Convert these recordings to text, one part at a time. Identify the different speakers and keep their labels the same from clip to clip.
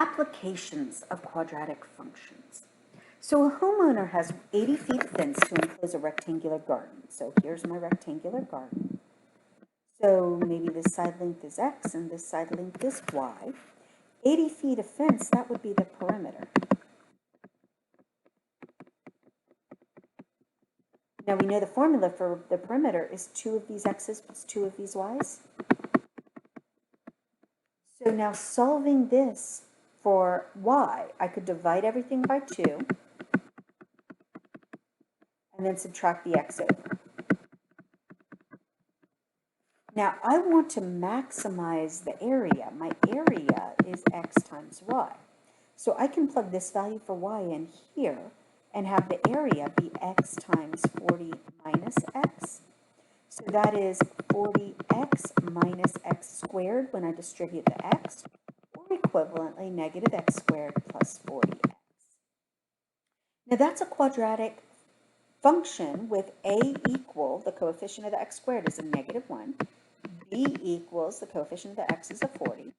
Speaker 1: Applications of quadratic functions. So a homeowner has 80 feet of fence to enclose a rectangular garden. So here's my rectangular garden. So maybe this side length is x and this side length is y. 80 feet of fence, that would be the perimeter. Now we know the formula for the perimeter is 2 of these x's plus 2 of these y's. So now solving this for y, I could divide everything by 2 and then subtract the x over. Now I want to maximize the area. My area is x times y. So I can plug this value for y in here and have the area be x times 40 minus x. So that is 40x minus x squared when I distribute the x, or equivalently negative x squared plus 40x. Now that's a quadratic function with a equal, the coefficient of the x squared is a -1, b equals the coefficient of the x is a 40,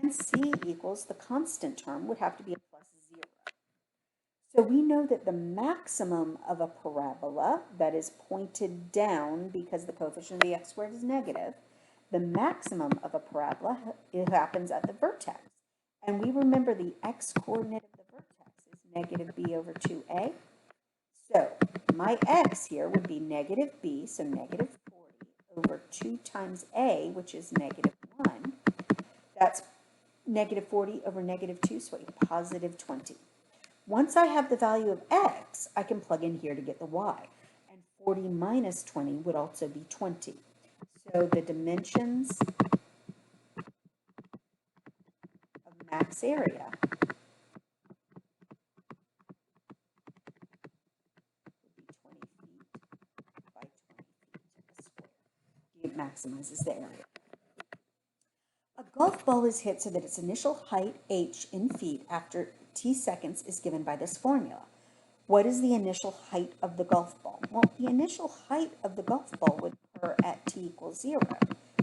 Speaker 1: and c equals the constant term would have to be a plus 0. So we know that the maximum of a parabola that is pointed down because the coefficient of the x squared is negative, the maximum of a parabola, it happens at the vertex. And we remember the x coordinate of the vertex is negative b over 2a. So my x here would be negative b, so negative 40 over 2 times a, which is -1. That's negative 40 over negative 2, so a positive 20. Once I have the value of x, I can plug in here to get the y. And 40 minus 20 would also be 20. So the dimensions of max area would be 20 feet by 20 feet squared. It maximizes the area. A golf ball is hit so that its initial height, h, in feet after t seconds is given by this formula. What is the initial height of the golf ball? Well, the initial height of the golf ball would occur at t equals 0.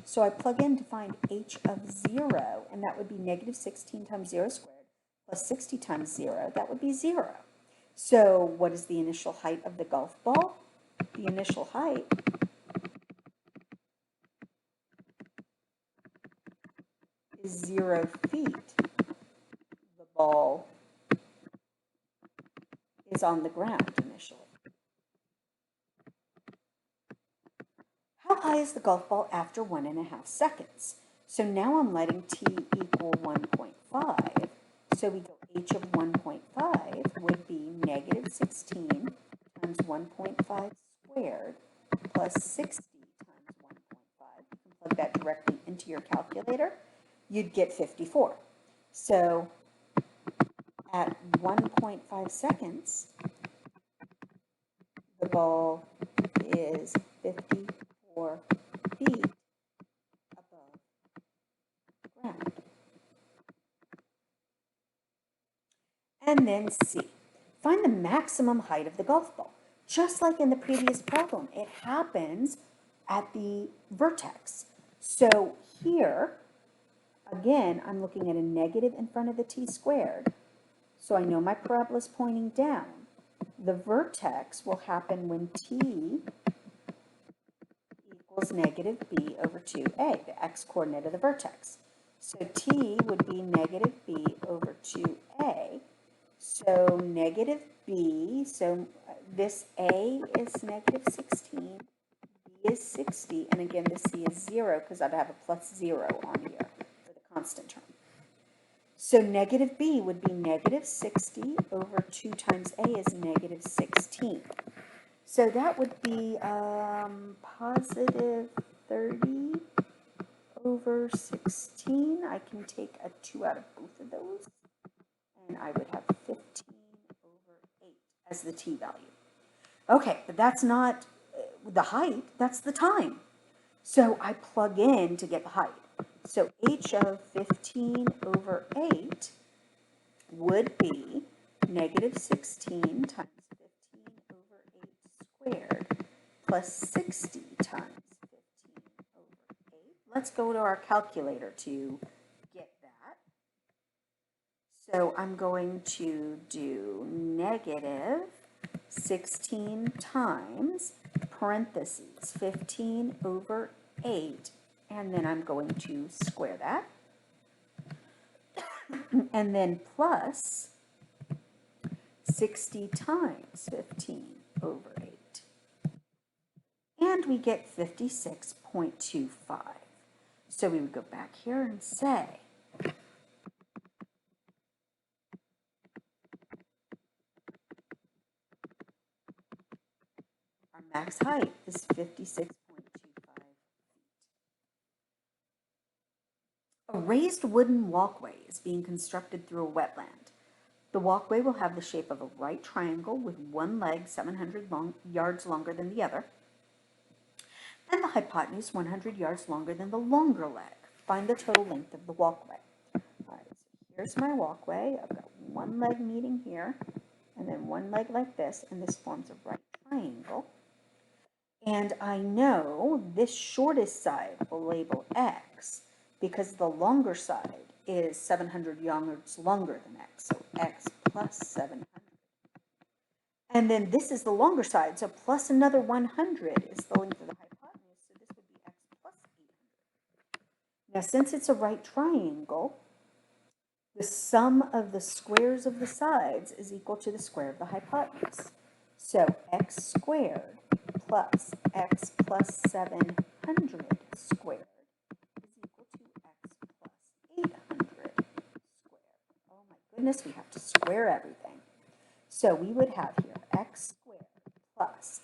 Speaker 1: So I plug in to find h of 0, and that would be negative 16 times 0 squared plus 60 times 0. That would be 0. So what is the initial height of the golf ball? The initial height is 0 feet. The ball is on the ground initially. How high is the golf ball after 1.5 seconds? So now I'm letting t equal 1.5. So we go h of 1.5 would be negative 16 times 1.5 squared plus 60 times 1.5. You can plug that directly into your calculator. You'd get 54. So at 1.5 seconds, the ball is 54 feet above the ground. And then C, find the maximum height of the golf ball. Just like in the previous problem, it happens at the vertex. So here, again, I'm looking at a negative in front of the t squared. So I know my parabola is pointing down. The vertex will happen when t equals negative b over 2a, the x-coordinate of the vertex. So t would be negative b over 2a. So negative b, so this a is negative 16, b is 60, and again this c is 0 because I'd have a plus 0 on here for the constant term. So negative b would be negative 60 over 2 times a is negative 16. So that would be positive 30 over 16. I can take a 2 out of both of those, and I would have 15 over 8 as the t value. Okay, but that's not the height, that's the time. So I plug in to get the height. So h of 15 over 8 would be negative 16 times 15 over 8 squared plus 60 times 15 over 8. Let's go to our calculator to get that. So I'm going to do negative 16 times parentheses 15 over 8, and then I'm going to square that, and then plus 60 times 15 over 8. And we get 56.25. So we would go back here and say, our max height is 56.25 feet. A raised wooden walkway is being constructed through a wetland. The walkway will have the shape of a right triangle with one leg 700 yards longer than the other, and the hypotenuse 100 yards longer than the longer leg. Find the total length of the walkway. All right, so here's my walkway. I've got one leg meeting here, and then one leg like this, and this forms a right triangle. And I know this shortest side will label X because the longer side is 700 yards longer than X, so X plus 700. And then this is the longer side, so plus another 100 is the length of the hypotenuse, so this would be X plus 800. Now, since it's a right triangle, the sum of the squares of the sides is equal to the square of the hypotenuse. So X squared plus X plus 700 squared is equal to X plus 800 squared. Oh my goodness, we have to square everything. So we would have here X squared plus,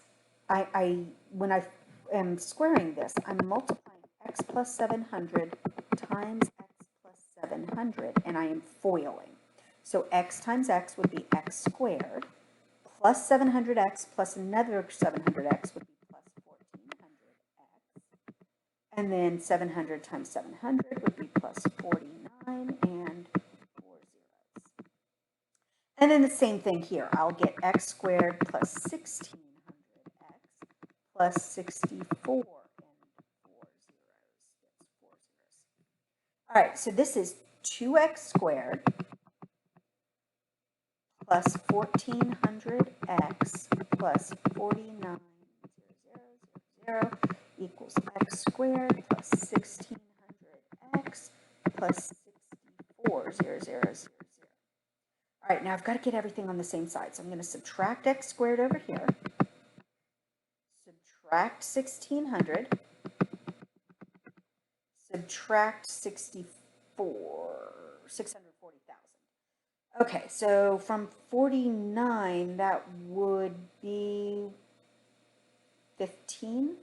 Speaker 1: when I am squaring this, I'm multiplying X plus 700 times X plus 700, and I am foiling. So X times X would be X squared, plus 700X plus another 700X would be plus 1400X. And then 700 times 700 would be plus 49 and 4 zeros. And then the same thing here. I'll get X squared plus 1600X plus 64 and 4 zeros. That's 4 zeros. All right, so this is 2X squared plus 1400X plus 4900 equals X squared plus 1600X plus 64,000. All right, now I've got to get everything on the same side. So I'm going to subtract X squared over here, subtract 1600, subtract 640,000. Okay, so from 49, that would be 15,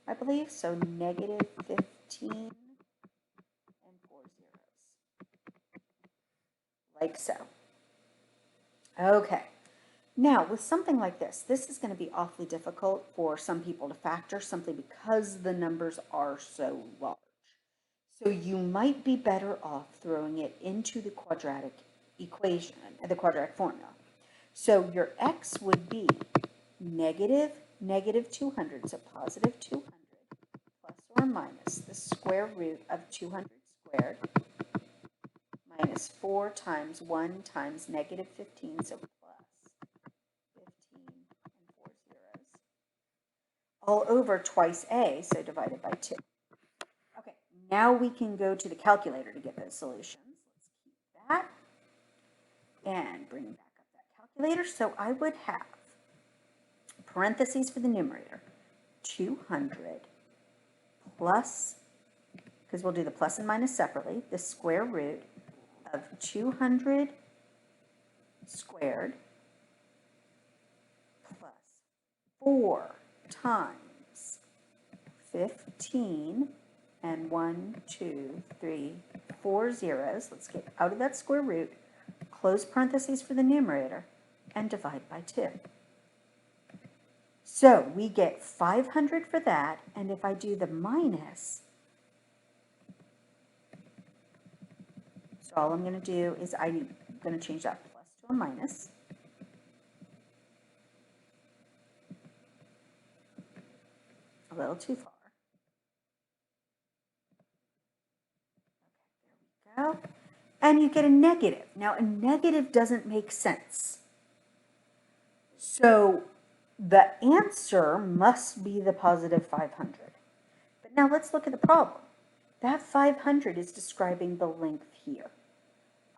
Speaker 1: I believe. So negative 15 and 4 zeros. Like so. Okay. Now, with something like this is going to be awfully difficult for some people to factor simply because the numbers are so large. So you might be better off throwing it into the quadratic equation, the quadratic formula. So your X would be negative 200, so positive 200, plus or minus the square root of 200 squared, minus 4 times 1 times negative 15, so plus 15 and 4 zeros, all over twice A, so divided by 2. Okay, now we can go to the calculator to get those solutions. Let's keep that and bring back up that calculator. So I would have parentheses for the numerator, 200 plus, because we'll do the plus and minus separately, the square root of 200 squared plus 4 times 15 and 1, 2, 3, 4 zeros. Let's get out of that square root, close parentheses for the numerator, and divide by 2. So we get 500 for that, and if I do the minus, so all I'm going to do is I'm going to change that plus to a minus. A little too far. Okay, there we go. and you get a negative. Now, a negative doesn't make sense. So the answer must be the positive 500. But now let's look at the problem. That 500 is describing the length here.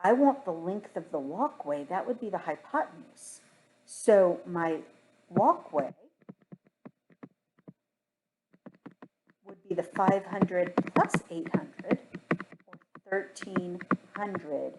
Speaker 1: I want the length of the walkway. That would be the hypotenuse. So my walkway would be the 500 plus 800, or 1300